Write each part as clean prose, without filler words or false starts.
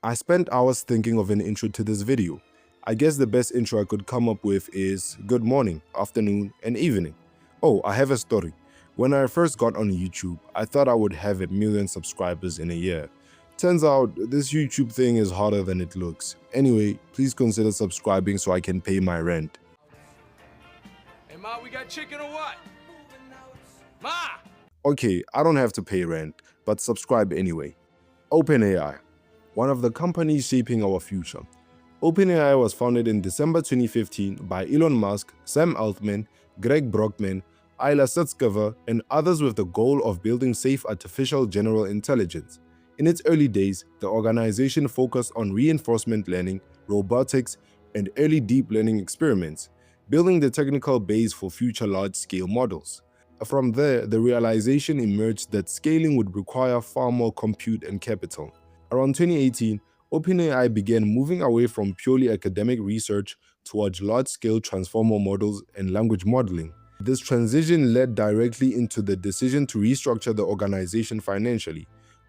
I spent hours thinking of an intro to this video. I guess the best intro I could come up with is good morning, afternoon, and evening. Oh, I have a story. When I first got on YouTube, I thought I would have 1 million subscribers in a year. Turns out, this YouTube thing is harder than it looks. Anyway, please consider subscribing so I can pay my rent. Hey, Ma, we got chicken or what? Ma! Okay, I don't have to pay rent, but subscribe anyway. OpenAI, one of the companies shaping our future. OpenAI was founded in December 2015 by Elon Musk, Sam Altman, Greg Brockman, Ayla Sutskever, and others with the goal of building safe artificial general intelligence. In its early days, the organization focused on reinforcement learning, robotics, and early deep learning experiments, building the technical base for future large-scale models. From there, the realization emerged that scaling would require far more compute and capital. Around 2018, OpenAI began moving away from purely academic research towards large-scale transformer models and language modeling. This transition led directly into the decision to restructure the organization financially.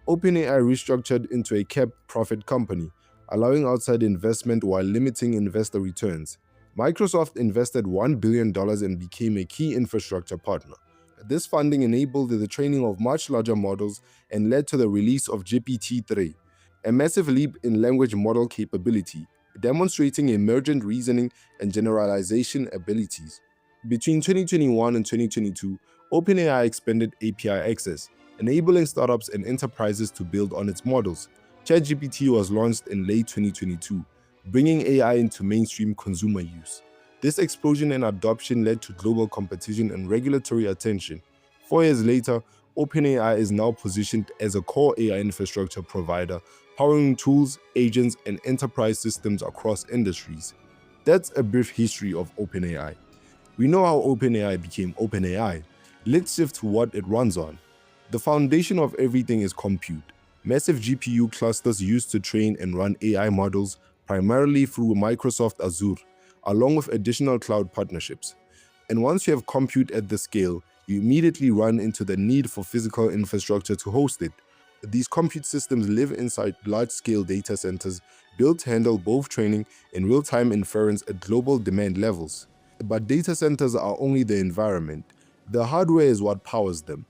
OpenAI restructured into a capped profit company, allowing outside investment while limiting investor returns. Microsoft invested $1 billion and became a key infrastructure partner. This funding enabled the training of much larger models and led to the release of GPT-3, a massive leap in language model capability, demonstrating emergent reasoning and generalization abilities. Between 2021 and 2022, OpenAI expanded API access, enabling startups and enterprises to build on its models. ChatGPT was launched in late 2022, bringing AI into mainstream consumer use. This explosion in adoption led to global competition and regulatory attention. 4 years later, OpenAI is now positioned as a core AI infrastructure provider, powering tools, agents, and enterprise systems across industries. That's a brief history of OpenAI. We know how OpenAI became OpenAI. Let's shift to what it runs on. The foundation of everything is compute. Massive GPU clusters used to train and run AI models, primarily through Microsoft Azure, along with additional cloud partnerships. And once you have compute at the scale, you immediately run into the need for physical infrastructure to host it. These compute systems live inside large-scale data centers built to handle both training and real-time inference at global demand levels. But data centers are only the environment. The hardware is what powers them.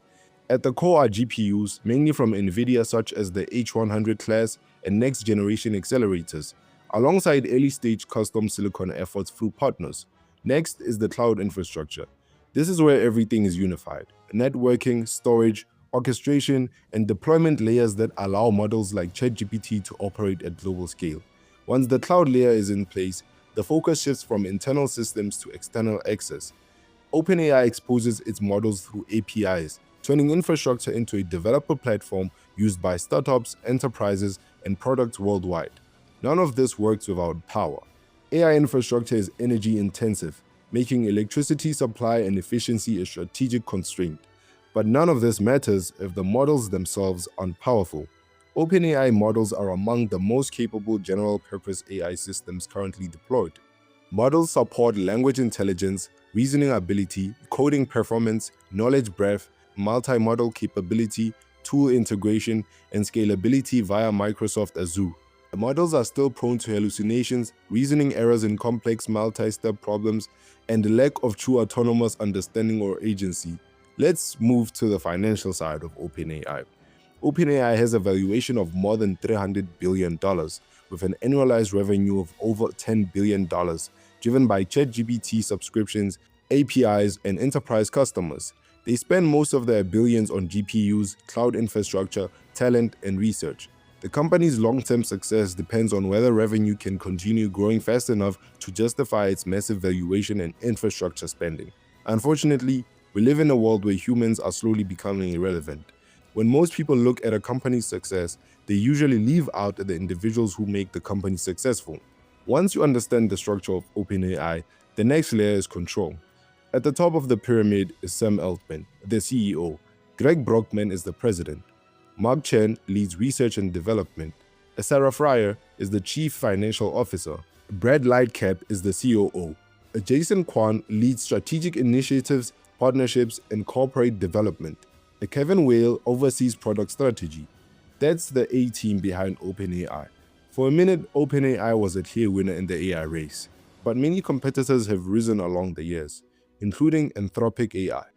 At the core are GPUs, mainly from NVIDIA, such as the H100 class and next-generation accelerators, alongside early-stage custom silicon efforts through partners. Next is the cloud infrastructure. This is where everything is unified: networking, storage, orchestration, and deployment layers that allow models like ChatGPT to operate at global scale. Once the cloud layer is in place, the focus shifts from internal systems to external access. OpenAI exposes its models through APIs, turning infrastructure into a developer platform used by startups, enterprises, and products worldwide. None of this works without power. AI infrastructure is energy intensive, making electricity supply and efficiency a strategic constraint. But none of this matters if the models themselves aren't powerful. OpenAI models are among the most capable general-purpose AI systems currently deployed. Models support language intelligence, reasoning ability, coding performance, knowledge breadth, multi-model capability, tool integration, and scalability via Microsoft Azure. The models are still prone to hallucinations, reasoning errors in complex multi-step problems, and the lack of true autonomous understanding or agency. Let's move to the financial side of OpenAI. OpenAI has a valuation of more than $300 billion, with an annualized revenue of over $10 billion, driven by ChatGPT subscriptions, APIs, and enterprise customers. They spend most of their billions on GPUs, cloud infrastructure, talent, and research. The company's long-term success depends on whether revenue can continue growing fast enough to justify its massive valuation and infrastructure spending. Unfortunately, we live in a world where humans are slowly becoming irrelevant. When most people look at a company's success, they usually leave out the individuals who make the company successful. Once you understand the structure of OpenAI, the next layer is control. At the top of the pyramid is Sam Altman, the CEO. Greg Brockman is the president. Mark Chen leads research and development. Sarah Fryer is the chief financial officer. Brad Lightcap is the COO. Jason Kwan leads strategic initiatives, partnerships, and corporate development. Kevin Whale oversees product strategy. That's the A team behind OpenAI. For a minute, OpenAI was a clear winner in the AI race, but many competitors have risen along the years, including Anthropic AI.